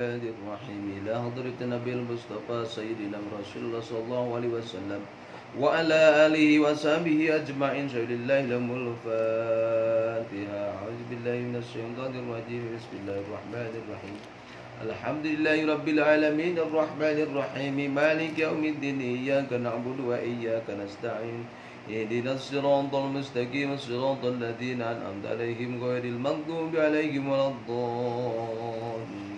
الرحيم إلى حضرة النبي المصطفى سيدنا رسول الله صلى الله عليه وسلم وعلى آله وصحبه أجمعين. سيد الله لهم الفاتحة. أعوذ بالله من الشيطان الرجيم. بسم الله الرحمن الرحيم. الحمد لله رب العالمين الرحمن الرحيم مالك يوم الدين. إياك نعبد وإياك نستعين. اهدنا الصراط المستقيم صراط الذين أنعمت عليهم غير المغضوب عليهم ولا الضالين.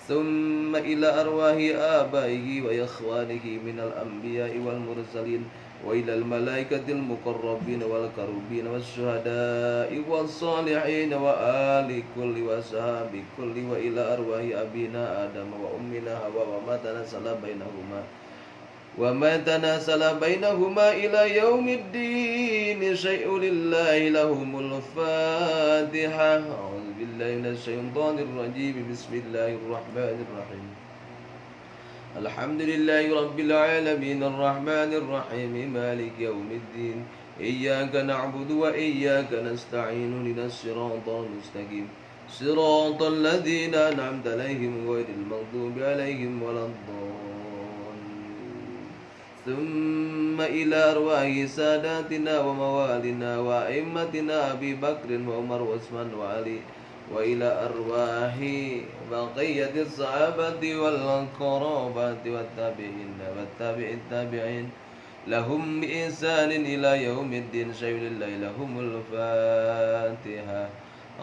ثم إلى أرواح آبائه وإخوانه من الأنبياء والمرسلين وإلى الملائكة المقربين والكروبين والشهداء والصالحين وآل كل وصحاب كل وإلى أرواح أبينا آدم وأمنا حواء وما تناسل بينهما إلى يوم الدين شيء لله لهم الفاتحة. أعوذ بالله من الشيطان الرجيم. بسم الله الرحمن الرحيم. الحمد لله رب العالمين الرحمن الرحيم مالك يوم الدين. إياك نعبد وإياك نستعين. اهدنا الصراط المستقيم صراط الذين أنعمت عليهم غير المغضوب عليهم ولا الضالين. ثم إلى أرواح ساداتنا وموالنا وأئمتنا أبي بكر وعمر وعثمان وعلي وإلى أرواح بقية الصحابة والقرابة والتابعين التابعين لهم بإحسان إلى يوم الدين. شيء لله لهم الفاتحة.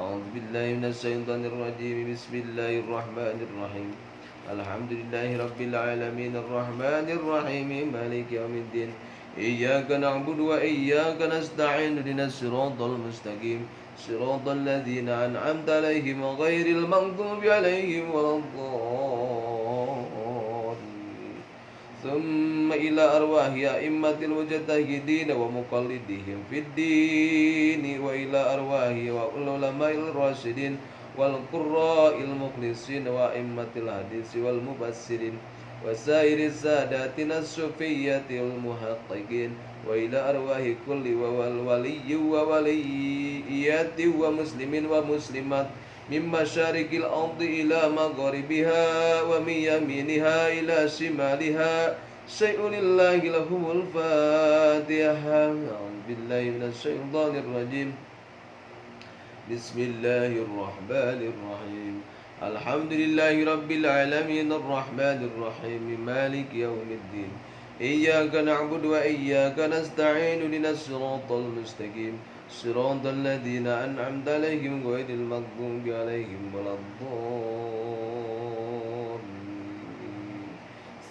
أعوذ بالله من الشيطان الرجيم. بسم الله الرحمن الرحيم. الحمد لله رب العالمين الرحمن الرحيم مالك يوم الدين. إياك نعبد وإياك نستعين. اهدنا الصراط المستقيم صراط الذين أنعمت عليهم غير المغضوب عليهم ولا الضالين. ثم إلى أرواح أئمة المجتهدين ومقلدهم في الدين وإلى أرواح العلماء الراشدين والقراء المخلصين وأئمة الحديث والمفسرين وسائر ساداتنا الصوفية والمحققين وإلى أرواح كل ولي ووليات ومسلم ومسلمات من مشارق الأرض إلى مغربها ومن يمينها إلى شمالها. شيء لله لهم الفاتحة. أعوذ بالله من الشيطان الرجيم. بسم الله الرحمن الرحيم. الحمد لله رب العالمين الرحمن الرحيم مالك يوم الدين. إياك نعبد وإياك نستعين. اهدنا الصراط المستقيم صراط الذين أنعمت عليهم غير المغضوب عليهم ولا الضالين.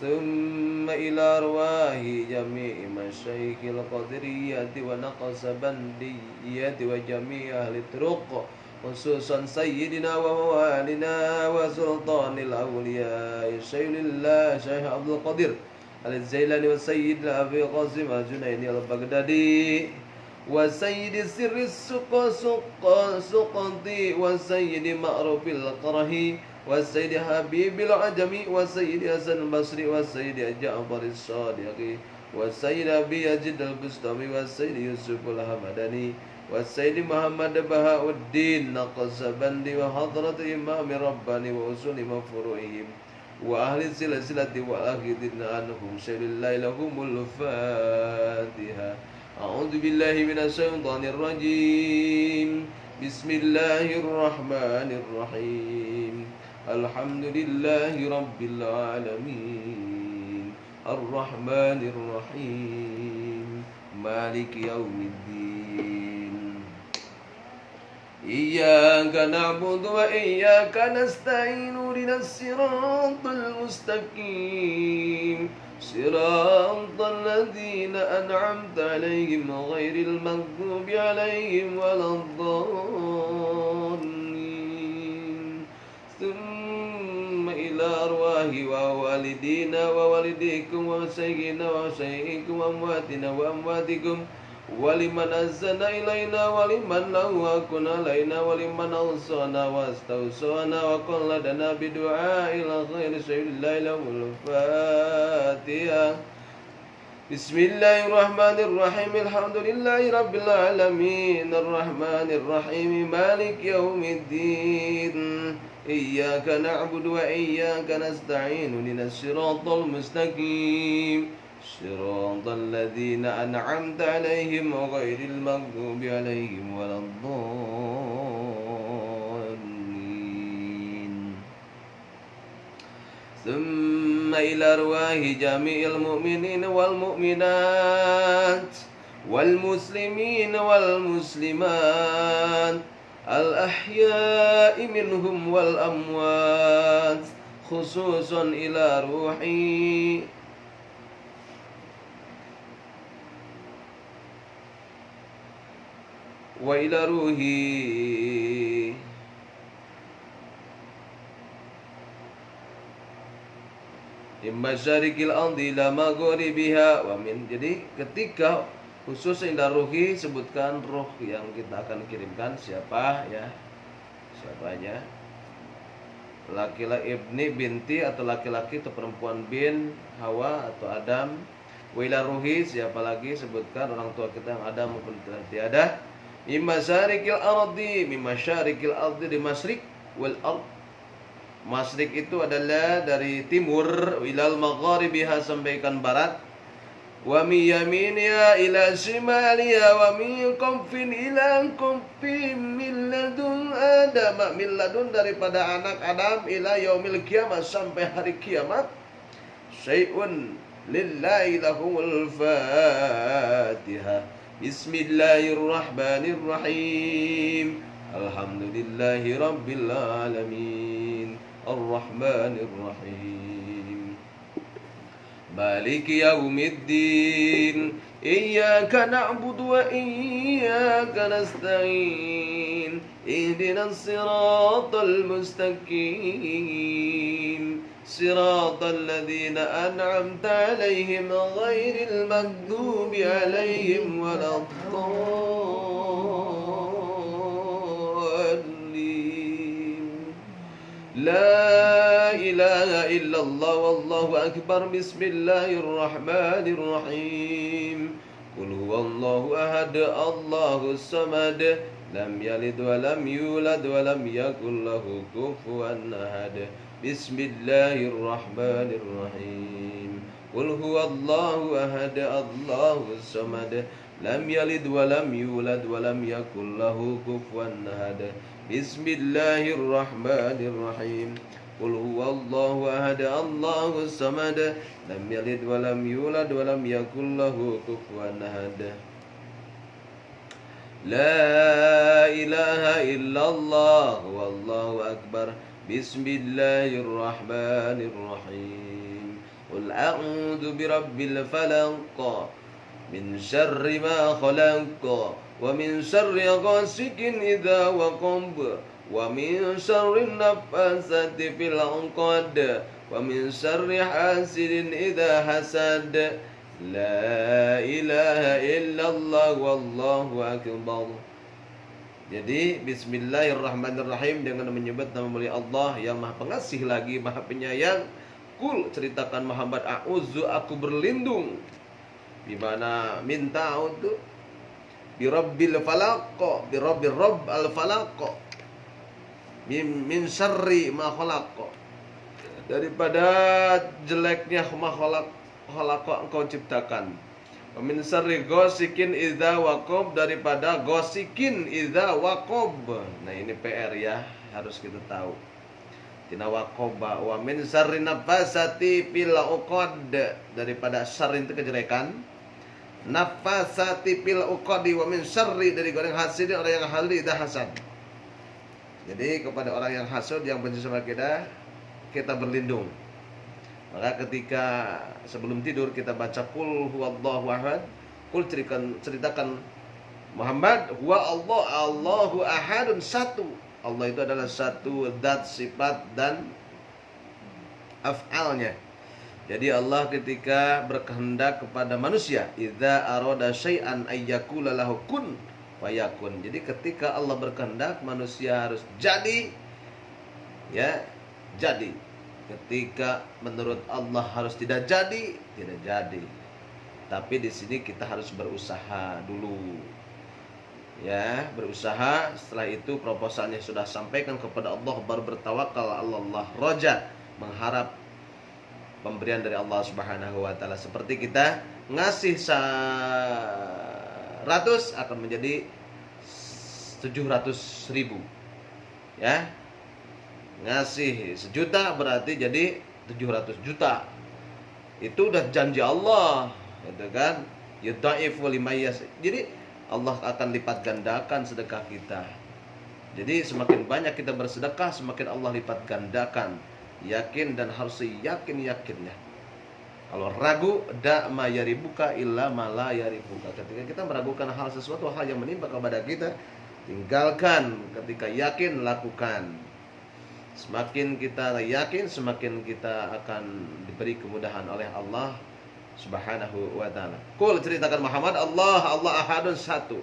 ثم إلى أرواح جميع مشايخ القدرية ونقصبندية وجميع أهل الطرق خصوصا سيدنا وموالنا وسلطان الأولياء شيخ الله شيخ عبد القادر الجيلاني والسيد أبي قاسم الجنيدي البغدادي وسيد سر السقطي والسيد معروف القرهي والسيد حبيب العجمي والسيد حسن البصري والسيد جعفر الصادق والسيد أبي يزيد البستامي والسيد يوسف الحمداني والسيد محمد بهاء الدين نقشبندي وحضرة إمام رباني وأصول مفروعهم وأهل السلسلة وآخذين عنهم. شيء لله لهم الفاتحة. أعوذ بالله من الشيطان الرجيم. بسم الله الرحمن الرحيم. الحمد لله رب العالمين الرحمن الرحيم مالك يوم الدين. إياك نعبد وإياك نستعين. اهدنا الصراط المستقيم صراط الذين أنعمت عليهم غير المغضوب عليهم ولا الضالين. ثم إلى أرواح ووالدينا ووالديكم وشيخنا وشيخكم وأمواتنا وأمواتكم ولمن أحسن إلينا ولمن له حق علينا ولمن أوصانا واستوصانا وقلدنا بدعاء الخير. شيء الله له الفاتحة. Bismillahirrahmanirrahim. Alhamdulillahi rabbil alamin. Arrahmanirrahim. Malik yaumiddin. Iyyaka na'budu wa iyyaka nasta'in. Ihdinas siratal mustaqim. Siratal ladzina an'amta 'alaihim ghairil maghdubi 'alaihim waladdallin. ثم إلى أرواح جميع المؤمنين والمؤمنات والمسلمين والمسلمات الأحياء منهم والأموات خصوصا إلى روحي وإلى روحي Masyarikil ardi la maghribiha wa min. Jadi ketika khusus indah ruhi sebutkan roh yang kita akan kirimkan siapa ya, siapanya, laki-laki ibni binti atau laki-laki atau perempuan bin Hawa atau Adam. Wa ila ruhi siapa lagi, sebutkan orang tua kita yang ada maupun tiada. Masyarikil ardi, masyarikil ardi di masyrik wal ard. Masyrik itu adalah dari timur, ilal magharibiha sampaikan barat, wa mi yaminiha ila shimaliha wa mi qafin ila qafin min ladun Adam, min ladun daripada anak Adam ila yaumil qiyamah sampai hari kiamat. Syai'un lillahi lahumul Fatihah. Bismillahirrahmanirrahim. Alhamdulillahi rabbil alamin. Ar-Rahmanir-Rahim. Maliki yaumiddin. Iyyaka na'budu wa iyyaka nasta'in. Ihdinas siratal mustaqim. Siratal ladzina an'amta 'alaihim ghairil maghdubi 'alaihim waladdallin. La ilaha illallah wallahu akbar. Bismillahirrahmanirrahim. Qul huwallahu ahad, Allahus samad, lam yalid wa lam yulad wa lam yakul lahu kufuwan ahad. Bismillahirrahmanirrahim. Qul huwallahu ahad, Allahus samad, lam yalid wa lam yulad wa lam yakul lahu kufuwan ahad. Bismillahirrahmanirrahim. Qul huwallahu ahad, Allahus samad, lam yalid wa lam yulad wa lam yakul lahu kufuwan ahad. La ilaha illallah wallahu akbar. Bismillahirrahmanirrahim. Qul a'udzu birabbil falaq min syarri ma khalaq wa min syarri ghasikin idza waqab wa min syarri naffasati fil 'uqad wa min syarri hasidin idza hasad. La ilaha illallah wallahu akbar. Jadi bismillahirrahmanirrahim, dengan menyebut nama mulia Allah yang Maha Pengasih lagi Maha Penyayang. Kul, ceritakan Muhammad, a'udzu, aku berlindung. Di mana minta untuk birabbil falaq, birabbil rabb al falaq, min syarri ma khalaq, daripada jeleknya makhluk engkau ciptakan. Min syarri ghasikin idza waqab, daripada ghasikin idza waqab. Nah ini PR ya, harus kita tahu. Tina waqaba. Wa min syarri nafasati fil 'uqad, daripada syarri itu kejelekan. Nafasati fil 'uqadi wa min syarri, dari orang hasad, orang yang hasad idza hasad. Jadi kepada orang yang hasad, yang benci sama kita berlindung. Maka ketika sebelum tidur kita baca qul huwallahu ahad. Qul, ceritakan Muhammad, huwa Allah, Allahu ahadun, satu. Allah itu adalah satu zat, sifat dan af'alnya. Jadi Allah ketika berkehendak kepada manusia, idza arada syai'an ayyakula lahu kun fayakun. Jadi ketika Allah berkehendak, manusia harus jadi, ya, jadi. Ketika menurut Allah harus tidak jadi, tidak jadi. Tapi di sini kita harus berusaha dulu. Ya, berusaha. Setelah itu proposalnya sudah sampaikan kepada Allah, baru bertawakal Allah, roja, mengharap pemberian dari Allah Subhanahu wa taala. Seperti kita ngasih 100 akan menjadi 700.000. Ya. Ngasih 1.000.000 berarti jadi 700 juta. Itu udah janji Allah, gitu kan? Yudhaifu limayas. Jadi Allah akan lipat gandakan sedekah kita. Jadi semakin banyak kita bersedekah, semakin Allah lipat gandakan. Yakin dan harus yakin-yakinnya. Kalau ragu, da ma yaribuka illa ma la yaribuka. Ketika kita meragukan hal sesuatu, hal yang menimpa kepada kita, tinggalkan. Ketika yakin, lakukan. Semakin kita yakin, semakin kita akan diberi kemudahan oleh Allah Subhanahu wa ta'ala. Qul, ceritakan Muhammad, Allah ahadun satu.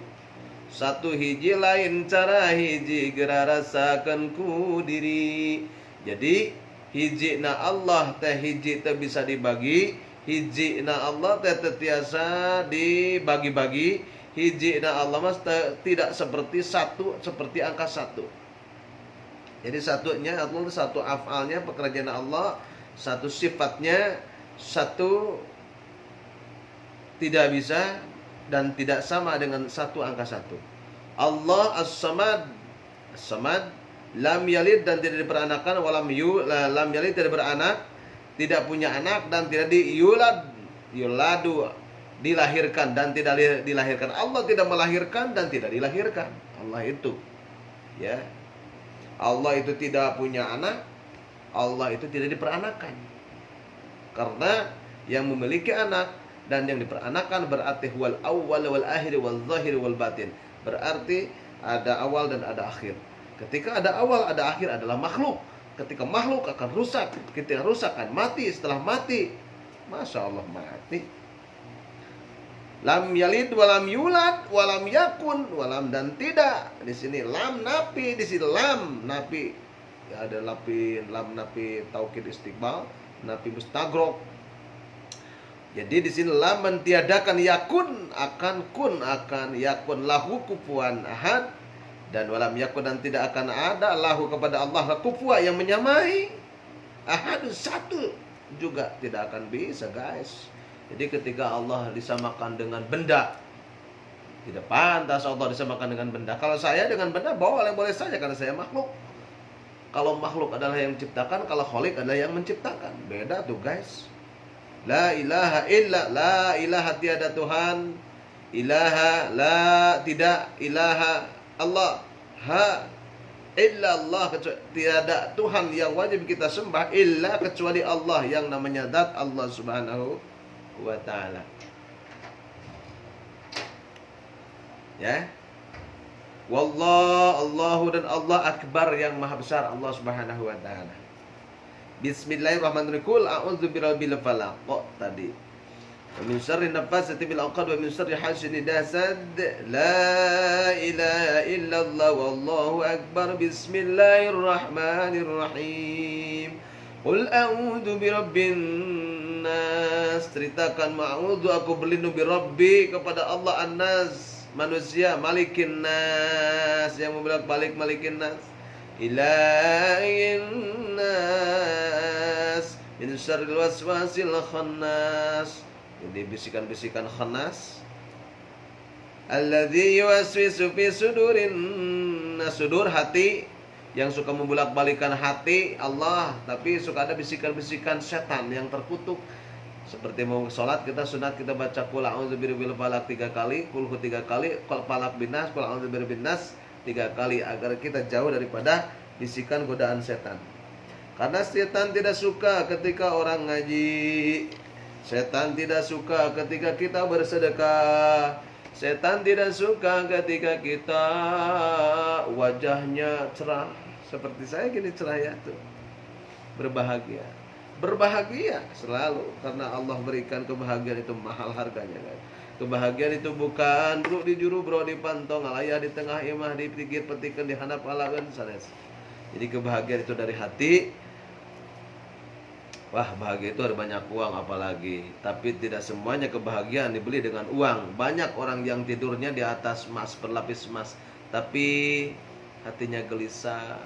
Satu hiji lain cara hiji gera rasakan ku diri. Jadi hiji na Allah teh hiji teh bisa dibagi, hiji na Allah teh tiasa dibagi-bagi, hiji na Allah mas tidak seperti satu, seperti angka satu. Jadi satunya Allah, satu afalnya pekerjaan Allah, satu sifatnya, satu tidak bisa dan tidak sama dengan satu angka satu. Allah as-samad, as-samad, lam yalid dan tidak diperanakan, walam lam yalid tidak beranak, tidak punya anak dan tidak yuladu dilahirkan dan tidak dilahirkan. Allah tidak melahirkan dan tidak dilahirkan. Allah itu, ya. Allah itu tidak punya anak, Allah itu tidak diperanakan. Karena yang memiliki anak dan yang diperanakan berarti wal awwal wal akhir wal zahir wal batin. Berarti ada awal dan ada akhir. Ketika ada awal, ada akhir adalah makhluk. Ketika makhluk akan rusak, ketika rusak akan mati. Setelah mati, Masya Allah, mati. Lam yalid walam yulad walam yakun, walam dan tidak. Di sini lam nafi, di sini lam nafi. Ya, ada lapin lam nafi taukid istiqbal, nafi mustagrok. Jadi di sini lam mentiadakan yakun akan kun akan yakun lahu kufuwan ahad, dan walam yakun dan tidak akan ada lahu kepada Allah kufuwa yang menyamai ahad satu juga tidak akan bisa, guys. Jadi ketika Allah disamakan dengan benda, tidak pantas Allah disamakan dengan benda. Kalau saya dengan benda boleh saja karena saya makhluk. Kalau makhluk adalah yang menciptakan, kalau khalik adalah yang menciptakan. Beda tuh, guys. La ilaha illa, la ilaha tiada Tuhan, ilaha la tidak ilaha Allah, ha illa Allah, tiada Tuhan yang wajib kita sembah illa kecuali Allah yang namanya zat Allah Subhanahu wa ta'ala. Ya. Wallah, Allahu dan Allah akbar, yang maha besar Allah Subhanahu wa ta'ala. Bismillahirrahmanirrahim. Qul a'udzu birabbil falaq. Kok tadi? Wa min syarri nafasati bil 'uqad wa min syarri hasidin hasad. La ilaha illallah wallahu akbar. Bismillahirrahmanirrahim. Qul a'udzu birabbin nas. Ceritakan ma'udzu, aku berlindung birabbi kepada Allah an-nas, manusia, malikin nas, yang membolak-balik malikin nas, ilahin nas, min syarril waswasil khannas. Jadi bisikan-bisikan khannas, alladzi yuwaswisu fi sudurin nas, sudur hati, yang suka membolak-balikan hati Allah, tapi suka ada bisikan-bisikan setan yang terkutuk. Seperti mau sholat, kita sunat kita baca qul a'udzu birabbil falaq 3 kali, qul hu 3 kali, qul falaq binas, qul a'udzu birabbin nas 3 kali, agar kita jauh daripada bisikan godaan setan. Karena setan tidak suka ketika orang ngaji, setan tidak suka ketika kita bersedekah, setan tidak suka ketika kita wajahnya cerah. Seperti saya gini cerah ya tuh. Berbahagia. Berbahagia selalu karena Allah berikan kebahagiaan itu mahal harganya, kan. Kebahagiaan itu bukan bro di juru, bro di pantong, alaya di tengah imah, di pikir petikan, di handap alagan sanes. Jadi kebahagiaan itu dari hati. Wah, bahagia itu ada banyak uang apalagi. Tapi tidak semuanya kebahagiaan dibeli dengan uang. Banyak orang yang tidurnya di atas emas, berlapis emas, tapi hatinya gelisah,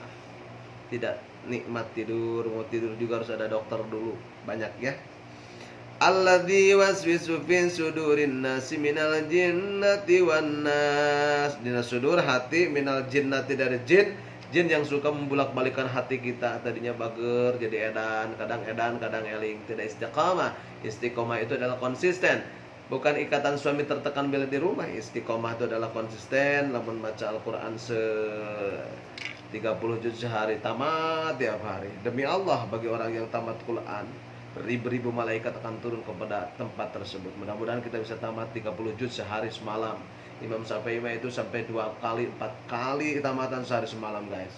tidak nikmat tidur. Mau tidur juga harus ada dokter dulu. Banyak ya. Alladzi waswisu fi sudurin nasi minal jinnati wan nas. Dina sudur hati minal jinnati dari jin. Jin yang suka membulak-balikan hati kita, tadinya bager jadi edan, kadang eling, tidak istiqamah. Istiqomah itu adalah konsisten, bukan ikatan suami tertekan bila di rumah. Istiqomah itu adalah konsisten, lamun baca Al-Qur'an 30 juz sehari, tamat tiap hari. Demi Allah, bagi orang yang tamat Quran, beribu-ribu malaikat akan turun kepada tempat tersebut. Mudah-mudahan kita bisa tamat 30 juz sehari semalam. Imam Syafi'i itu sampai 2 kali 4 kali tamatan sehari semalam, guys.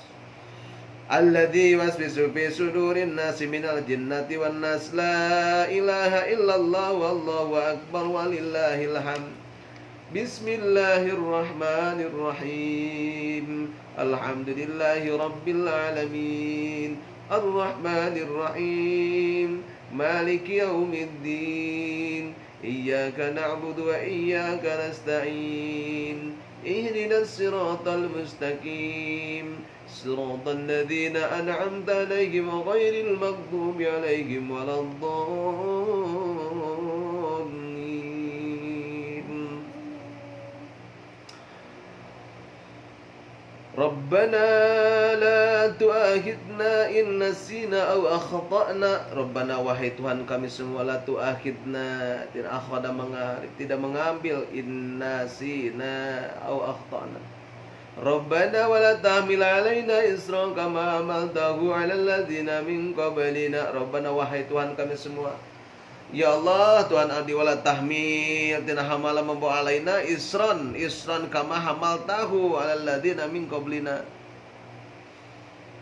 Alladzi waswisu fi sudurin nasi minal jinnati wan nas, la ilaha illallah wallahu akbar walillahil hamd. Bismillahirrahmanirrahim. Alhamdulillahi rabbil alamin. Arrahmanir rahim. Maliki yaumiddin. Iyyaka na'budu wa iyyaka nasta'in. Ihdinas siratal mustaqim. Siratal ladzina an'amta 'alaihim ghairil maghdubi 'alaihim waladdallin. Rabbana la tu'akhidna in nasina aw akhtana. Rabbana, wahai Tuhan kami semua, la tu'akhidna, tidak mengambil in nasina aw akhtana. Rabbana wa la tahmil alaina isran kama amaltahu 'alal ladzina min qablina. Rabbana, wahai Tuhan kami semua, ya Allah, Tuhan abdi, wala tahmil, tina hamala membawa alaina isran kama hamaltahu 'alal ladzina min qablina.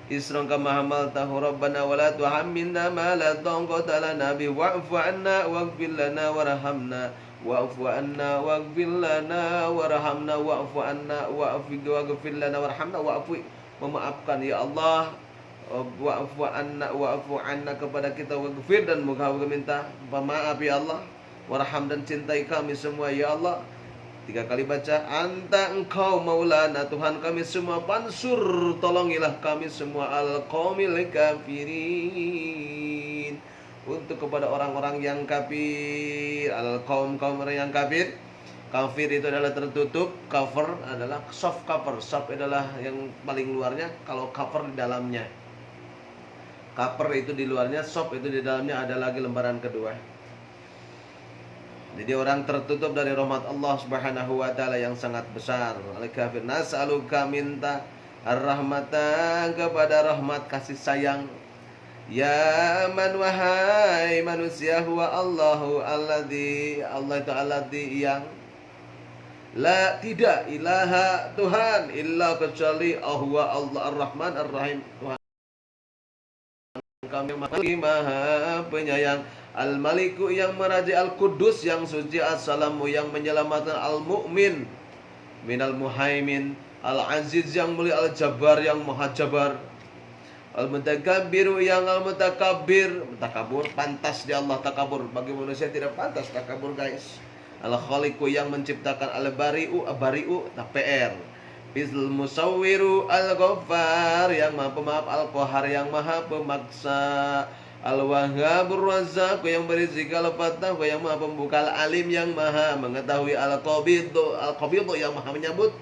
Isran kama hamaltahu. Rabbana wala tuhammilna ma la taqata lana bi, wa'fu 'anna waghfir lana warhamna. Wa'fu 'anna waghfir lana warhamna. Wa'fu 'anna waghfir lana warhamna. Wa'fu, memaafkan ya Allah. Wa'fu 'anna kepada kita, waghfir, dan moga minta pemaaf ya Allah. Warham, dan cintai kami semua ya Allah. 3 kali baca, anta engkau maulana, Tuhan kami semua, pansur, tolongilah kami semua, al-qaumil kafirin, untuk kepada orang-orang yang kafir. Al-qaum, kaum orang yang kafir. Kafir itu adalah tertutup, cover adalah soft cover. Soft adalah yang paling luarnya, kalau cover di dalamnya. Cover itu di luarnya, soft itu di dalamnya, ada lagi lembaran kedua. Jadi orang tertutup dari rahmat Allah Subhanahu wa taala yang sangat besar. Al-kafir, nas'aluka, minta ar-rahmata, kepada rahmat kasih sayang. Ya man, wahai manusia, huwa Allahu alladzi, Allah itu alladzi yang la, tidak ilaha Tuhan illa kecuali huwa Allah ar-Rahman ar-Rahim. Tuhan kami maha penyayang, al-Maliku yang meraja, al-Qudus yang suci, as-Salamu yang menyelamatkan, al-Mu'min minal muhaimin, al-Aziz yang mulia, al-Jabbar yang maha jabar, al-Mutakabbiru yang al-Mutakabir. Takabur pantas di Allah, takabur bagi manusia tidak pantas takabur, guys. Al-Khaliqu yang menciptakan, al-Bari'u, bari'u PR. Bizul Musawwiru, al-Ghaffar yang maha pemaaf, al-Qahar yang maha pemaksa, al-Wahhabur Razzaq yang berizki, al-Fattah yang maha pembuka, al-Alim yang maha mengetahui, al-Qabidhu yang maha menyambut,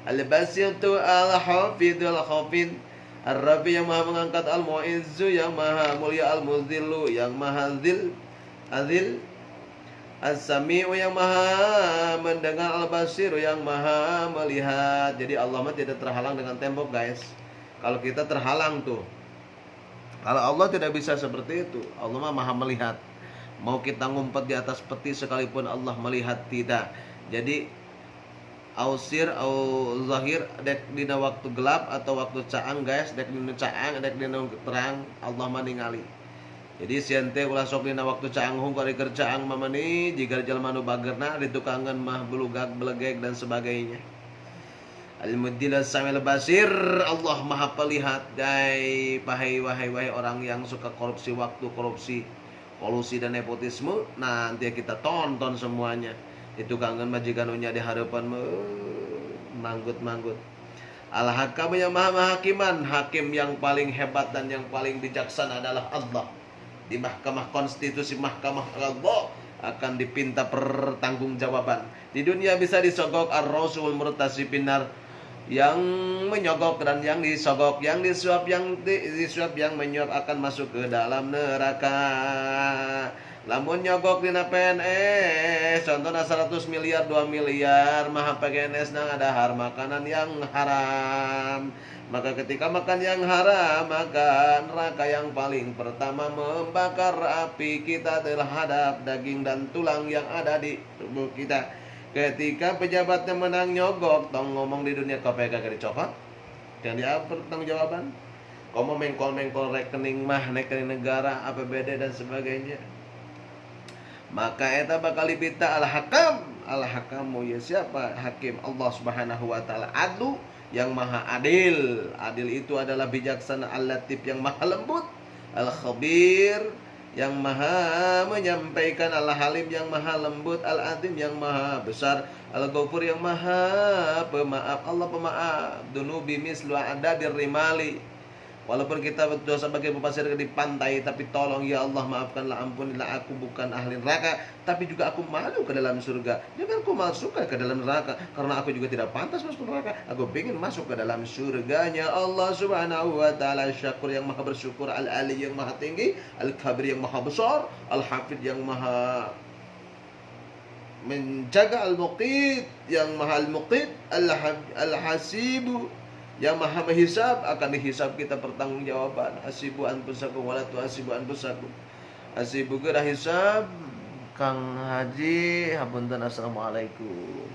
al-Basitu, al-Hafidhu, al-Khafid, ar-Rafi yang maha mengangkat, al-Mu'izzu yang maha mulia, al-Muzillu yang maha azil, As-Sami'u yang maha mendengar, Al-Basiru yang maha melihat. Jadi Allah mah tidak terhalang dengan tembok, guys. Kalau kita terhalang tuh. Kalau Allah tidak bisa seperti itu. Allah mah maha melihat. Mau kita ngumpet di atas peti sekalipun Allah melihat, tidak. Jadi ausir au zahir, dek dina waktu gelap atau waktu caang, guys, dek dina caang, dek dina terang, Allah mah ningali. Jadi siente ulah sok dina waktu caang hung kari kerjaan mamani, jika jalma nu bagerna ditukangan mah belugak belegeg dan sebagainya. Al-Muddil As-Samil Basir, Allah Maha Pelihat. Wahai orang yang suka korupsi waktu, korupsi, kolusi dan nepotisme, nanti kita tonton semuanya. Itu kangen majikannya di hadapan manggut-manggut. Al-Hakam yang maha hakiman, hakim yang paling hebat dan yang paling bijaksana adalah Allah. Di mahkamah konstitusi, mahkamah Allah akan dipinta pertanggungjawaban. Di dunia bisa disogok ar-rasul murtasi pinar, yang menyogok dan yang disogok, yang disuap, yang menyuap akan masuk ke dalam neraka. Lamun nyogok dina PNS, contohnya 100 miliar, 2 miliar, maha PNS nang ada makanan yang haram. Maka ketika makan yang haram, maka neraka yang paling pertama membakar api kita terhadap daging dan tulang yang ada di tubuh kita. Ketika pejabatnya menang nyogok, tong ngomong di dunia KPK kagak dicopot, dan dia bertanggung jawaban. Komo mengkol rekening rekening negara, APBD dan sebagainya. Maka eta bakal dipita al-hakam. Al-hakamu ya siapa? Hakim Allah Subhanahu wa taala. Adlu yang maha adil. Adil itu adalah bijaksana, al-latif yang maha lembut, al-khabir yang maha menyampaikan, al-halim yang maha lembut, al-azim yang maha besar, al-ghafur yang maha pemaaf. Allah pemaaf. Dunubi mislu adadir rimali. Walaupun kita berdosa bagi pasir di pantai, tapi tolong ya Allah maafkanlah, ampunilah aku, bukan ahli neraka, tapi juga aku malu ke dalam surga. Jangan aku masuk ke dalam neraka, karena aku juga tidak pantas masuk neraka. Aku ingin masuk ke dalam surganya Allah Subhanahu wa taala. Syakur yang maha bersyukur, al-ali yang maha tinggi, al-kabir yang maha besar, al-hafid yang maha menjaga, al-muqit yang maha al-muqit, al-hasibu yang maha menghisab, akan dihisab kita pertanggungjawaban. Hasibu anfusakum wala tuhasibu anfusakum. Hasibu geura hisab. Kang Haji hapunten, assalamualaikum.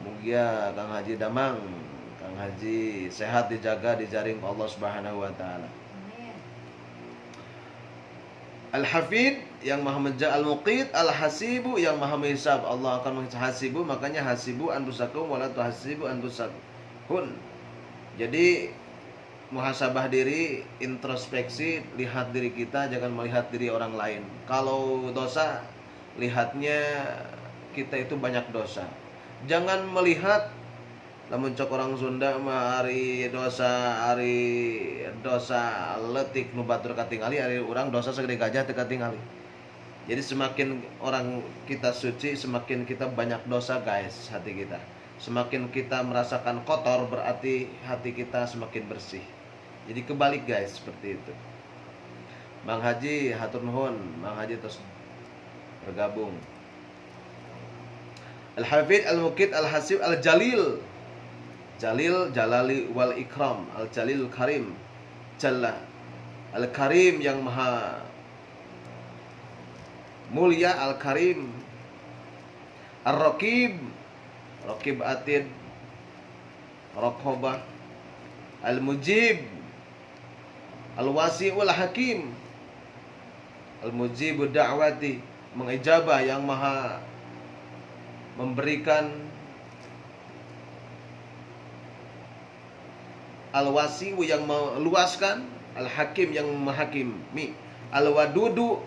Mugia Kang Haji damang, Kang Haji sehat, dijaga, dijaring Allah Subhanahu wa taala. Al-Hafid yang maha menjaga, al-Muqit, al-Hasibu yang maha menghisab. Allah akan menghasibu, makanya hasibu anfusakum wala tuhasibu anfusakum. Jadi muhasabah diri, introspeksi, lihat diri kita, jangan melihat diri orang lain. Kalau dosa, lihatnya kita itu banyak dosa. Jangan melihat lamun cok orang Sunda mah ari dosa letik nu batur katingali, ari urang dosa segede gajah teu katingali. Jadi semakin orang kita suci, semakin kita banyak dosa guys hati kita. Semakin kita merasakan kotor, berarti hati kita semakin bersih. Jadi kebalik guys, seperti itu. Bang Haji hatur nuhun, Bang Haji terus bergabung. Al-Hafid, Al-Muqit, Al-Hasib, Al-Jalil. Jalil, Jalali wal Ikram, Al-Jalil Karim. Jalla. Al-Karim yang maha mulia, Al-Karim. Ar-Raqib, Raqib Atid, Raqobah, Al-Mujib, Al-Wasi'ul Hakim, Al-Mujibu Da'wati, mengijabah yang maha memberikan, Al-Wasi'u yang meluaskan, Al-Hakim yang menghakimi, Al-Wadudu,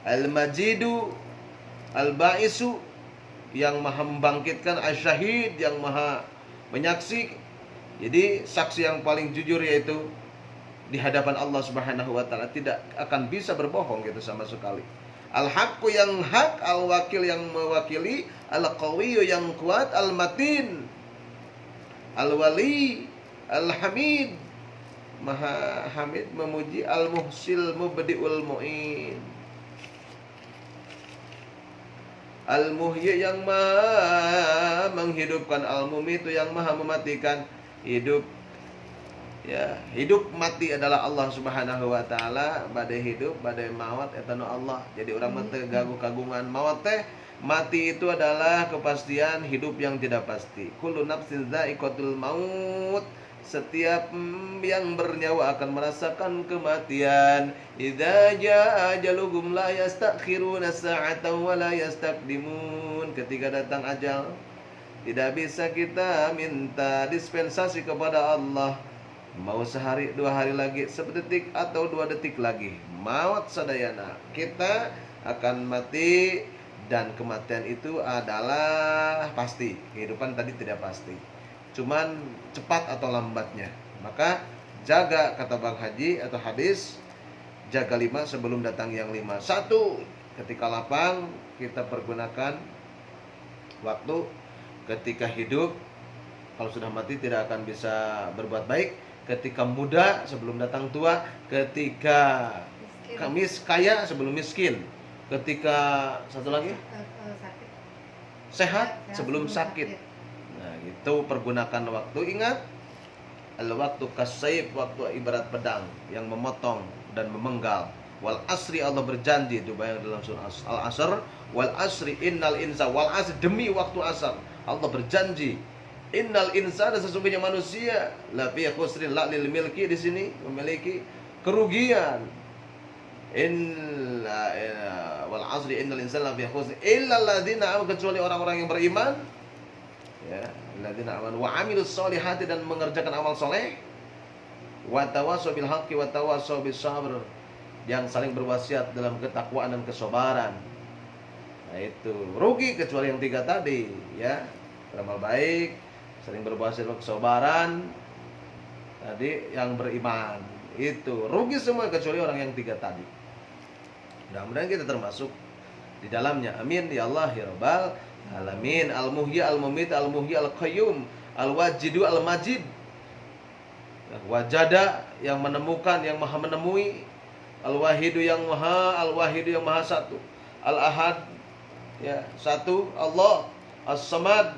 Al-Majidu, Al-Ba'isu yang maha membangkitkan, Asy-Syahid yang maha menyaksi. Jadi saksi yang paling jujur yaitu di hadapan Allah Subhanahu wa taala, tidak akan bisa berbohong gitu sama sekali. Al-Haqqu yang hak, Al-Wakil yang mewakili, Al-Qawiyyu yang kuat, Al-Matin, Al-Wali, Al-Hamid, maha hamid memuji, Al-Muhsil mubdiul mu'in, Al-Muhyi yang maha menghidupkan, Al-Mumitu yang maha mematikan. Hidup ya, hidup mati adalah Allah Subhanahu wa taala. Badai hidup, badai maut eta nu Allah. Jadi urang mah teu gagu-kagungan maut teh. Mati itu adalah kepastian, hidup yang tidak pasti. Kullu nafsin dha'iqatul maut. Setiap yang bernyawa akan merasakan kematian. Idza jaa ajaluhum la yastakhiruna sa'atan wa la yastaqdimun. Ketika datang ajal, Tidak bisa kita minta dispensasi kepada Allah. Mau sehari, 2 hari lagi, sedetik atau 2 detik lagi, maut sadayana, kita akan mati. Dan kematian itu adalah pasti. Kehidupan tadi tidak pasti, cuman cepat atau lambatnya. Maka jaga, kata Bang Haji atau hadis, jaga 5 sebelum datang yang 5. 1, ketika lapang kita pergunakan waktu. Ketika hidup, kalau sudah mati tidak akan bisa berbuat baik. Ketika muda sebelum datang tua. Ketika kaya sebelum miskin. Ketika satu lagi sehat sebelum sakit. Nah, itu pergunakan waktu. Ingat, al-waktu kasayf, waktu ibarat pedang yang memotong dan memenggal. Wal asri, Allah berjanji, itu bayang dalam surah Al-Asr, wal asri innal insa, wal asri, demi waktu asar, Allah berjanji, innal insana, sesungguhnya manusia, la fi khusrin, la lil milki, di sini memiliki kerugian. Wal asri innal insana la fi khusrin illa alladziina amanu, kecuali orang-orang yang beriman, ya, alladziina amanu wa amilus sholihati, dan mengerjakan amal soleh, wa tawassaw bil haqqi wa tawassaw bis sabr, yang saling berwasiat dalam ketakwaan dan kesabaran. Nah, itu rugi kecuali yang 3 tadi, ya, beramal baik, saling berwasiat dalam kesabaran, tadi yang beriman. Itu rugi semua kecuali orang yang 3 tadi. Mudah-mudahan kita termasuk di dalamnya. Amin ya Allah ya Rabbal alamin. Al-Muhyi al-Mumit al-Muhyi al-Qayyum al-Wajidu al-Majid. Wajada, yang menemukan, yang maha menemui. Al-Wahidu, yang maha satu. Al-Ahad, ya, satu, Allah. As-Samad,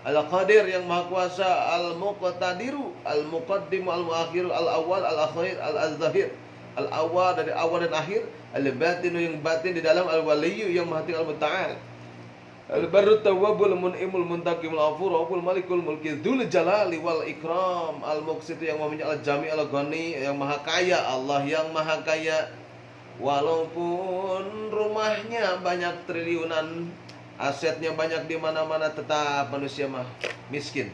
Al-Qadir, yang maha kuasa. Al-Muqtadiru, Al-Muqaddimu, Al-Muakhiru, Al-Awwal, Al-Akhir, Al-Zahir. Al-Awwal, dari awal dan akhir. Al-Batinu, yang batin di dalam. Al-Waliyu, yang maha tinggal, Al-Muta'al. Al-Barru Tawwabul Mun'imul Muntaqimul Ghafur Rabbul Malikul Mulki Dzul Jalali wal Ikram. Al-Muqsit, yang maha Al-Jami Al-Ghani, yang maha kaya. Allah yang maha kaya. Walaupun rumahnya banyak triliunan, asetnya banyak di mana-mana, tetap manusia miskin.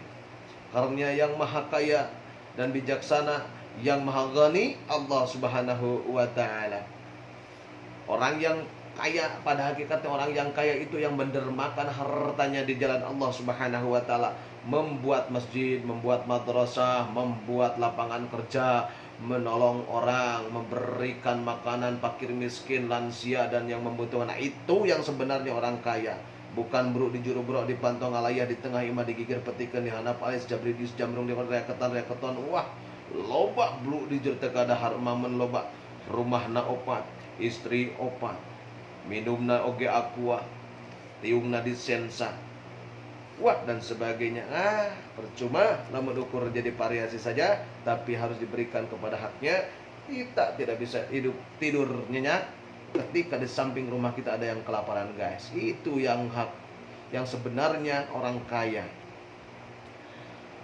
Karena yang maha kaya dan bijaksana, yang maha ghani, Allah Subhanahu wa taala. Orang yang kaya, pada hakikatnya orang yang kaya itu yang mendermakan hartanya di jalan Allah Subhanahu wa taala, membuat masjid, membuat madrasah, membuat lapangan kerja, menolong orang, memberikan makanan fakir miskin, lansia dan yang membutuhkan. Nah, itu yang sebenarnya orang kaya. Bukan bro di juru bro di pantong alayah di tengah imah digigir petikan di hanap alis jabri di jamrung di reketan. Wah, loba bro di juru tekada harmamen loba, rumahna opat, istri opat, minumna oge aqua, tiungna disensa, wah, dan sebagainya. Percuma namun ukur jadi variasi saja, tapi harus diberikan kepada haknya. Kita tidak bisa hidup tidur nyenyak ketika di samping rumah kita ada yang kelaparan, guys. Itu yang hak, yang sebenarnya orang kaya.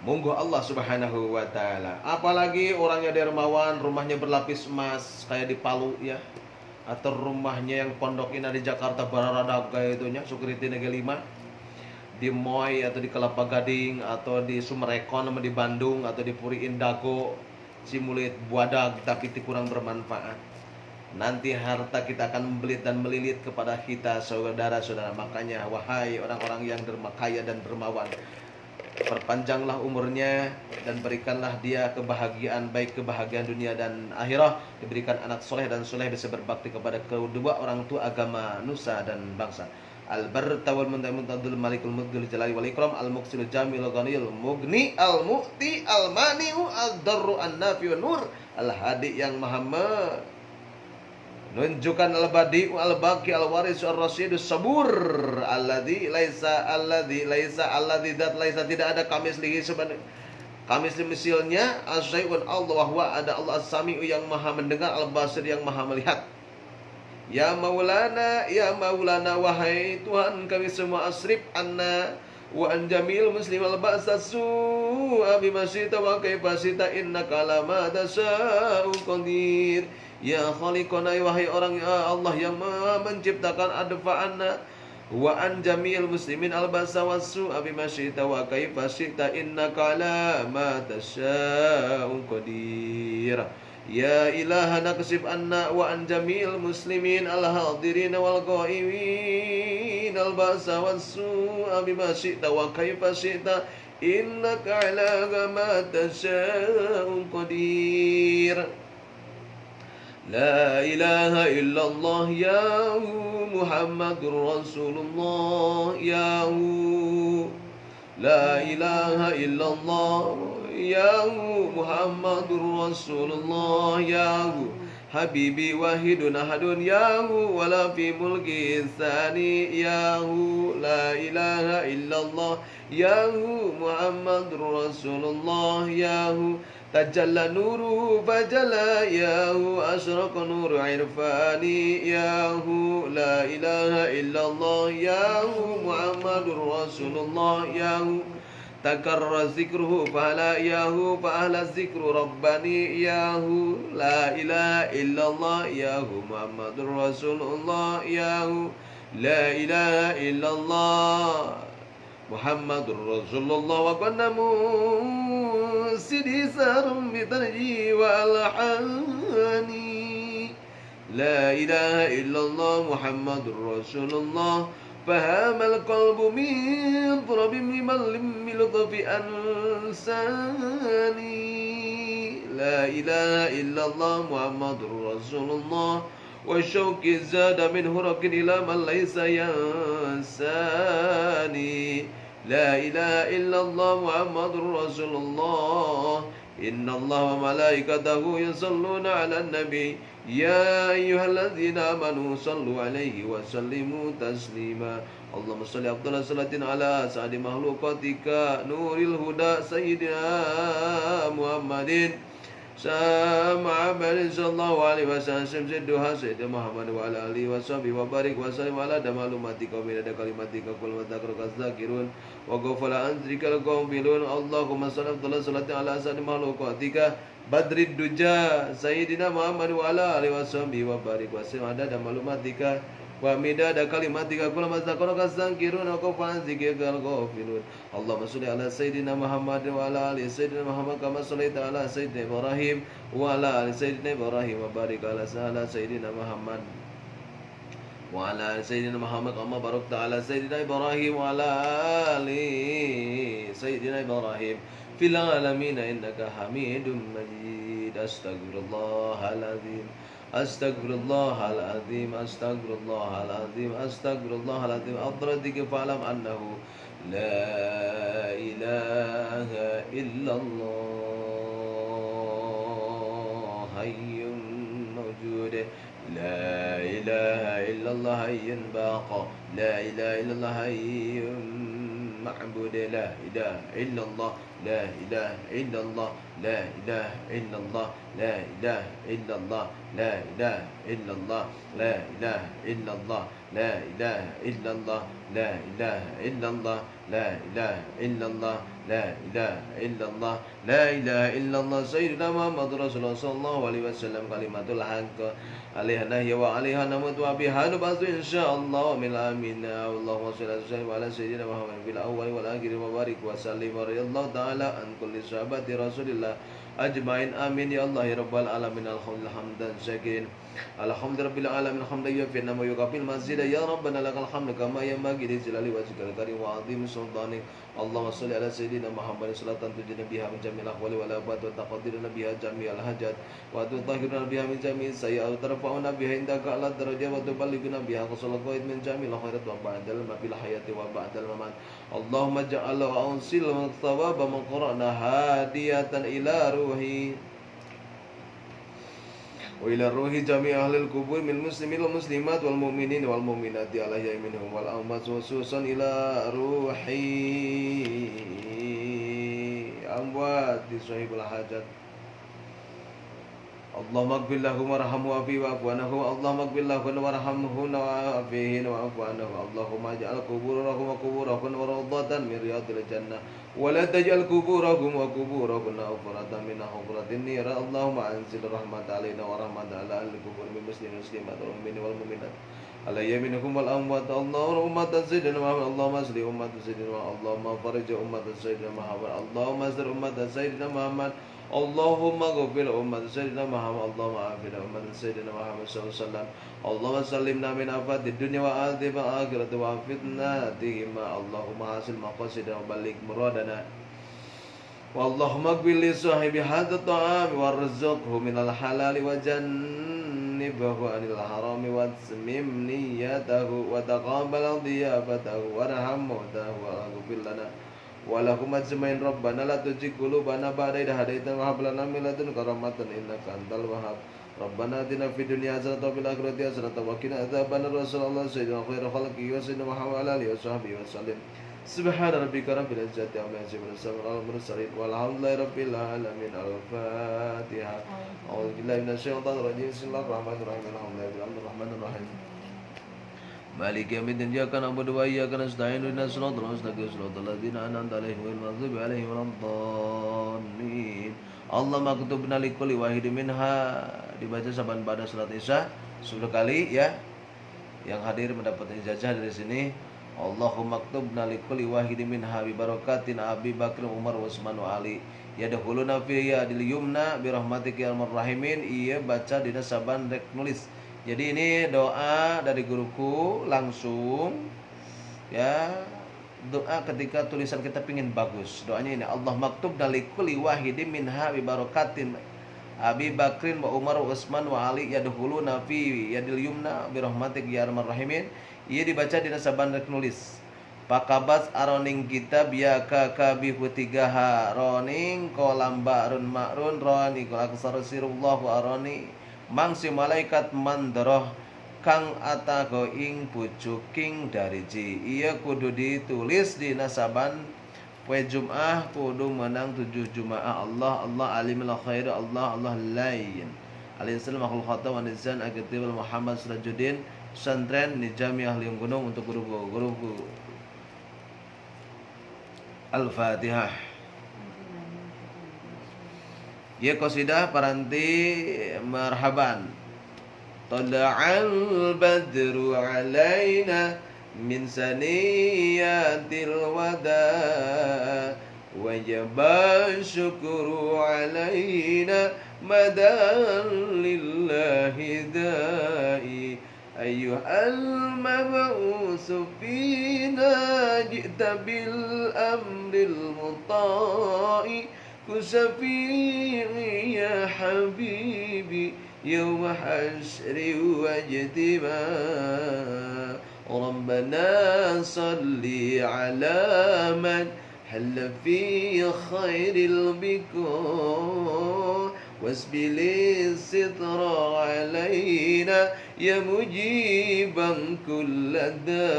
Monggo Allah Subhanahu wa taala. Apalagi orangnya dermawan, rumahnya berlapis emas kayak di Palu, ya, atau rumahnya yang pondok ina di Jakarta Bararadaga itunya Sukriti Negeri 5, di Moy atau di Kelapa Gading atau di Sumerekon sama di Bandung atau di Puri Indago, Simulit Buadag, tapi itu kurang bermanfaat. Nanti harta kita akan membelit dan melilit kepada kita, saudara-saudara. Makanya wahai orang-orang yang kaya dan dermawan, perpanjanglah umurnya dan berikanlah dia kebahagiaan, baik kebahagiaan dunia dan akhirat. Diberikan anak soleh dan soleh, bisa berbakti kepada kedua orang tua, agama, nusa dan bangsa. Al-Barr Tawal Muntadul Malikul Mudghil Jalali wal Ikram, Al-Muqsil Jamil Ghaniyul Mughni, Al-Mu'ti Al-Mani'u Ad-Darru An-Nafi'un Nur, Al-Hadi, yang maha menunjukkan, Al-Badi'u Al-Baqi Al-Waris Ar-Rasyidus Sabur, alladzi tidak ada kamislihi sebenarnya, kamisli misilnya, asyai'un Allah, wahwa ada Allah As-Sami'u, yang maha mendengar, Al-Basir, yang maha melihat. Ya Maulana, wahai Tuhan kami semua, asrif anna wa an jamil muslim al-ba'sasu abi masita wa kaifasita innaka lama tasa'u qadir. Ya khaliqana, wahai orang, ya Allah yang menciptakan, adfa anna wa an jami'il muslimin al-basa was-su'a bima syi'ta wa kaifa syi'ta innaka ala ma tasya'u qadir. Ya ilahana kasib anna wa an jami'il muslimin al-hadirin wal qaimin al-basa was-su'a bima syi'ta wa kaifa syi'ta innaka ala ma tasya'u qadir. La ilaha illallah ya Muhammadur Rasulullah ya La ilaha illallah ya Muhammadur Rasulullah ya Habibi wahidun ahadun ya wala fi mulki tsani ya La ilaha illallah ya Muhammadur Rasulullah ya tajalla nuru fajalla yahu asraqa nuru irfani yahu la ilaha illallah yahu muhammadur rasulullah yahu takarra zikruhu fala yahu fa ahla zikru rabbani yahu la ilaha illallah yahu muhammadur rasulullah yahu la ilaha illallah Muhammadur Rasulullah wa qanna sidi sarum bitarji wal hani La ilaha illallah Muhammadur Rasulullah fahamal qalbu min turabim liman lutfi ansani La ilaha illallah Muhammadur Rasulullah والشوك زاد منه رك إلى من ليس ينساني لا إله إلا الله محمد رسول الله إن الله وملائكته يصلون على النبي يا أيها الذين آمنوا صلوا عليه وسلموا تسليما اللهم صل أفضل صلاة على سعد مخلوقاتك نور الهدى سيدنا محمد Muhammad sallallahu alaihi wasallam Syamsuddin Sayyidina Muhammad wa ala alihi washabihi wa barik wa sallim ala damalumatika min ada kalimatika kul madzakirun zakirun wa ghafala an dzikral qawmilun Allahumma shalli ala salati ala asani makhluqatika badrid duja Sayyidina Muhammad wa ala alihi washabihi wa barik wa sallim ala damalumatika wa midada kalimatika kul madzakirun zakirun wa ghafala an dzikrikal ghafilun Allahumma shalli ala sayyidina Muhammad wa ala ali sayyidina Muhammad kama shallaita ala sayyidina Ibrahim wa ala ali sayyidina Ibrahim wa barik ala sayyidina Muhammad wa ala ali sayyidina Muhammad kama barakta ala sayyidina Ibrahim wa ala ali sayyidina Ibrahim fil alamin innaka Hamidum Majid astaghfirullahaladzim Astaghfirullahaladzim Astaghfirullahaladzim Astaghfirullahaladzim Afdal dzikr fa'lam annahu La ilaha illallah Hayyun mawjud La ilaha illallah hayyun baqa La ilaha illallah hayyun ma'bud La ilaha illallah La ilaha illallah La ilaha illallah La ilaha illallah La ilaha illallah La ilaha illallah La ilaha illallah La ilaha illallah La ilaha illallah La ilaha illallah La ilaha illallah Sayyidina Muhammad Rasulullah sallallahu alaihi wasallam kalimatul haqq alaiha nahya wa alaiha namut wa biha nubasu insyaallah min amin Allahumma shalli ala sayyidina Muhammad fil awwal wal akhir wa barik wa sallim radhiyallahu ta'ala an kulli sahabati Rasulillah ajmain amin ya Allah ya rabbal alamin alhamdulillah syakirin alhamdulillahil alamin hamdan yufi nama yuqabil mazid ya rabbana lakal hamdu kama yanbaghi li jalali wajhikal karim wa azim sultanik Allahumma shalli ala sayyidina Muhammad salatan tujina biha min jamil ahwali wal afat wa taqdiruna biha jami'al hajat wa tutahhiruna biha min jami'is sayyi'at wa tarfa'una biha indaka ala darajat wa tuballighuna biha qasal qaid min jamil khairat wa ba'dal mabil hayati wa ba'dal mamat Allahumma ja'al wa ansil thawaba man qara'na hadiyatan ila ruhi wa ila ruhi jami' ahli al-qubur min muslimin wal muslimat wal mu'minin wal mu'minati ala minhum wal amwat khususan ila ruhi amwat di sahibul hajat Allahumma ighfir lahum warhamhum wa'afi wa'fu anhum Allahumma ighfir lahum warhamhum wa'afihin wa'fu anhum Allahumma ij'al quburahum wa quburahum rawdatan min riyadil jannah wa la taj'al quburahum wa quburahum hufratan min hufratin nar Allahumma anzil rahmatan alaina wa rahmatan ala ahli qubur min muslimin muslimat wal mu'minin wal mu'minat علي منكم والأموات اللهم أمة سيدنا محمد اللهم أصلح أمة سيدنا محمد اللهم فرج أمة سيدنا محمد اللهم أستر أمة سيدنا محمد اللهم اغفر أمة سيدنا محمد اللهم عافنا أمة سيدنا محمد صلى الله عليه وسلم اللهم سلمنا من آفات الدنيا وآثم الآخرة وفتنة ديما اللهم حاصل مقاصدنا وبلغ مرادنا واللهم اغفر لصاحب هذا الطعام وارزقه من الحلال وجنبه عن الحرام واتمم نيته وتقبل ضيافته وارحم موته واغفر لنا ولهم أجمعين ربنا لا تزغ قلوبنا بعد إذ هديتنا وهب لنا من لدنك رحمة إنك أنت الوهاب ربنا آتنا في الدنيا حسنة وفي الآخرة حسنة وقنا عذاب النار رسول الله سيدنا خير خلقه وسيدنا محمد وعلى آله وصحبه وسلم سبحان ربك رب العزة عما يصفون وسلام على المرسلين والحمد لله رب العالمين الفاتحة أعوذ بالله من الشيطان الرجيم بسم الله الرحمن الرحيم الحمد لله الرحمن الرحيم مالك يوم الدين إياك نعبد وإياك نستعين اهدنا الصراط المستقيم صراط الذين أنعمت عليهم غير المغضوب عليهم ولا الضالين اللهم اktubna likulli wahidin minha dibaca saban pada salat Isya 10 kali ya. Yang hadir mendapat ijazah dari sini. Allahumma aktubna likulli wahidin minha bi barakatin Abi Bakr Umar Utsman wa Ali yadkhuluna fi adil yumna bi rahmatika ya arhamar rahimin. Iya baca dina saban rek nulis. Jadi ini doa dari guruku langsung ya, doa ketika tulisan kita pingin bagus. Doanya ini, Allah maktub dalikuli wahidin minha bi barakatin Abi Bakrin wa Umar wa Utsman wa Ali yadkhuluna fi yadil yumna bi rahmatik ya arhamar rahimin. Ia dibaca di nasaban rek nulis. Pakabas aroning kitab ya kakabi hutigaha roning kolam ba'run ma'run roni kol aksar sirullahu aroni mangsi malaikat mandoroh kang atago ing pucuking dari ji. Ia kudu ditulis di nasaban poe Jum'ah kudu menang 7 Jum'ah. Allah alimul khair Allah lain alaihi salam makhluk khata wa nizan akatib Muhammad Sirajuddin pesantren di Jamiah Liung Gunung untuk guru-guru Al-Fatihah. Ya qasidah paranti marhaban. Tala'al badru alaina min saniyatil wada wajaba syukru alaina madan lillahi da'i ayyuhal mab'usu fina ji'ta bil amril muta'i kusafi'i ya habibi yawma hasri wajtima Rabbana salli ala man halla fi khairil bikur wasbili sitra alaina ya mujiban kulla da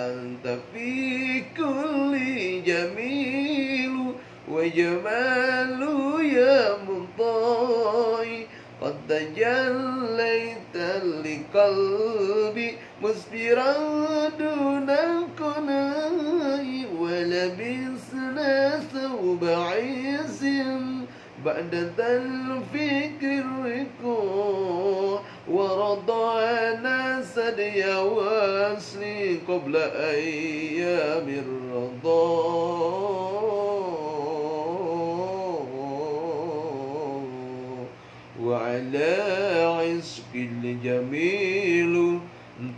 anta fi kulli jamilu wa jamalu ya muntai qad tajallaita liqalbi musbiran dunal kunai wa labisna thawba izin ba'da talfikir rikuh wa rada'ana sadya wasli qabla ayyamir radha wa ala isqil jamilu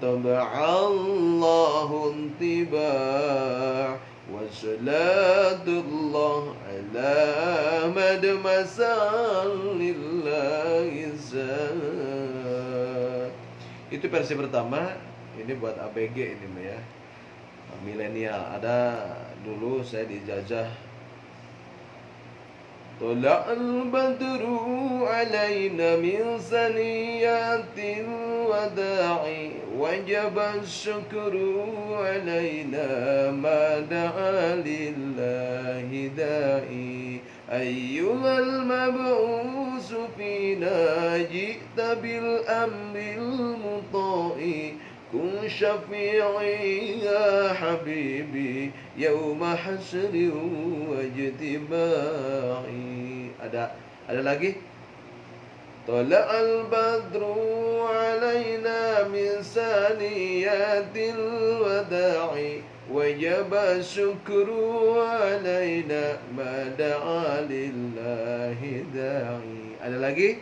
taba'allahu intibah wa salatullah ala mad masalillahi zat. Itu versi pertama. Ini buat ABG ini ya, milenial. Ada dulu saya dijajah. Tala'al badru alaina min saniyatil wada'i wajaba syukru alaina ma da'a lillahi da'i ayyuhal mab'usu fina ji'ta bil amril muta'i kun syafi'i ya habibi yauma hasri wajtibai. Ada lagi. Tala'al badru ala علينا من ثنيات الوداع وجب الشكر علينا ما دعا لله داعي. Ada lagi?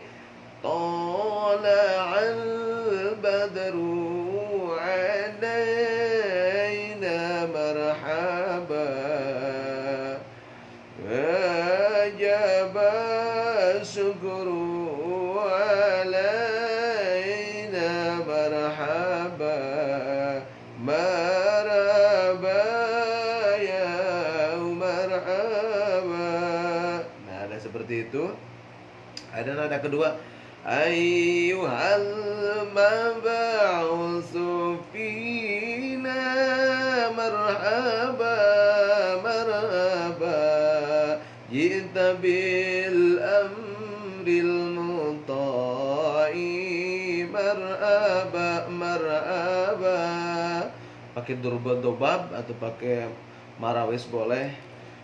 طلع البدر علينا مرحبا وجب الشكر علينا مرحبا مرحبا ya مرحبا. Nah, ada seperti itu. Ada nada kedua, ayyuhal mab'utsu fina marhaba marhaba jita bil amril muta'i marhaba marhaba. Pakai durba dobab atau pakai marawis boleh.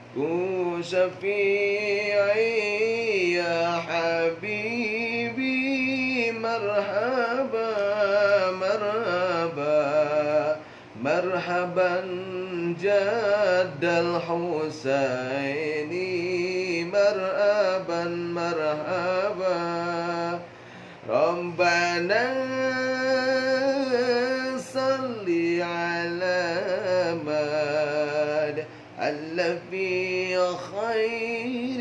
Ku syafi'i ya habibi marhaba marhaba marhaban jaddal husaini marhaban marhaba rabbana salli ala mad الذي خير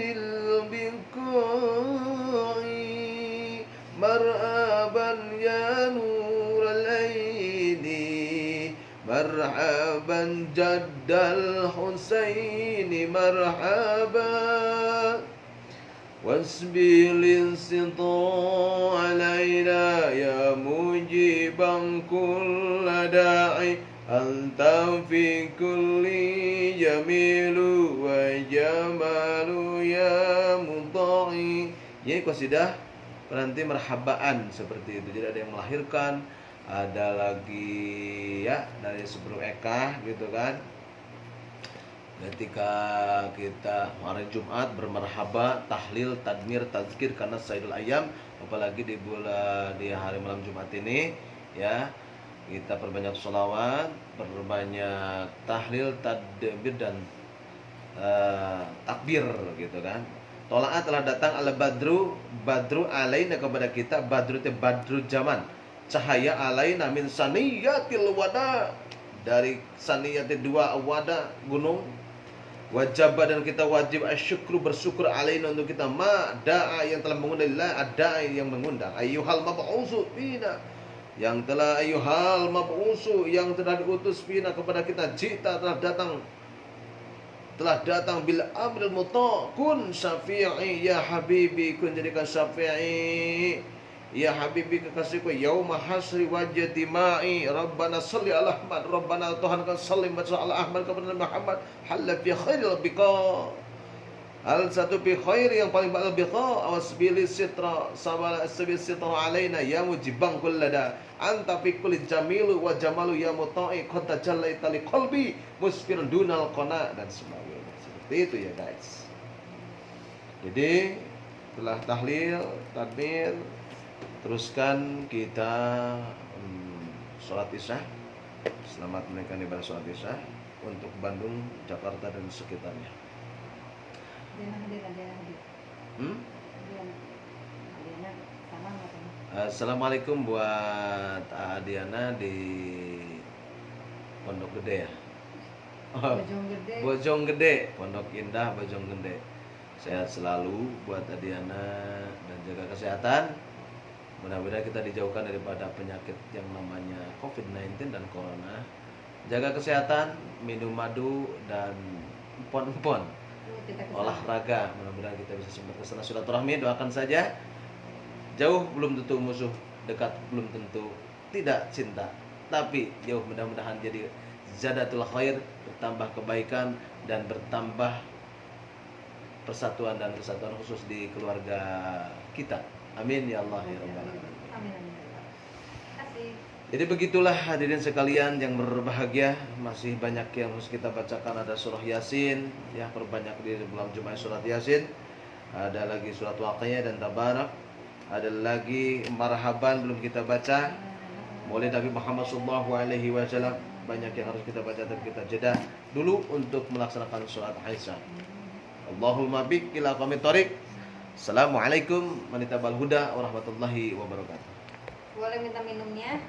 البقاع مرحبا يا نور العين مرحبا جد الحسين مرحبا واسبل السطاع علينا يا مجيبا كل داعي Anta fi kulli jamilu wa jamalu ya mudha'i. Ini qasidah nanti merhabaan seperti itu. Jadi ada yang melahirkan, ada lagi ya dari sebelum Eka gitu kan. Ketika kita hari Jumat bermerhaba, tahlil, tadmir, tazkir karena Sayyidul Ayyam, apalagi di hari malam Jumat ini ya. Kita perbanyak sholawat, perbanyak tahlil, tadbir dan takbir gitu kan. Tola'at telah datang al-badru, badru alaina kepada kita, badru itu badru zaman. Cahaya alaina min saniyatil wada, dari saniyatil dua wada gunung. Wajib dan kita wajib asyukru bersyukur alaina untuk kita ma da'a yang telah mengundang, ada yang mengundang. Ayyuhal mab'utsu fina, yang telah ayyuhal mab'utsu yang telah diutus fina kepada kita, jita telah datang bil amril muta kun syafi'i ya habibi, kun jadikan syafi'i ya habibi kekasihku yauma hasri wajtima'i rabbana shalli ala Ahmad rabbana Tuhan kan sallim ala Ahmad kepada Muhammad halla fi khairil biqa al satu bi khair yang paling baik biqa awas bil sitra sabala sabil sitra alaina ya mujibang kullada anta fi kulli jamilu wa jamalu ya muta'i qad tajallaita li qalbi musfirun dunal qana dan sebagainya. Seperti itu ya guys. Jadi setelah tahlil, takbir, teruskan kita sholat isya. Selamat menunaikan ibadah sholat isya untuk Bandung, Jakarta dan sekitarnya. Assalamualaikum buat Adiana di Pondok Gede ya. Bojong Gede, Pondok Indah, Bojong Gede. Sehat selalu buat Adiana dan jaga kesehatan. Mudah-mudahan kita dijauhkan daripada penyakit yang namanya COVID-19 dan Corona. Jaga kesehatan, minum madu dan empon-empon. Olahraga, mudah-mudahan kita bisa sempat ke sana silaturahmi. Doakan saja. Jauh belum tentu musuh, dekat belum tentu tidak cinta, tapi jauh mudah-mudahan jadi zadatul khair, bertambah kebaikan dan bertambah persatuan dan kesatuan khusus di keluarga kita. Amin ya Allah ya rabbal alamin. Jadi begitulah hadirin sekalian yang berbahagia, masih banyak yang harus kita bacakan. Ada surah Yasin, ya perbanyak di bulan Jumat surat Yasin. Ada lagi surat Waqiah dan Tabarak. Ada lagi marhaban belum kita baca. Mulai Nabi Muhammad SAW banyak yang harus kita baca, tapi kita jeda dulu untuk melaksanakan sholat Aisyah. Allahumma bik ila qamit thoriq. Assalamualaikum warahmatullahi wabarakatuh. Boleh minta minumnya?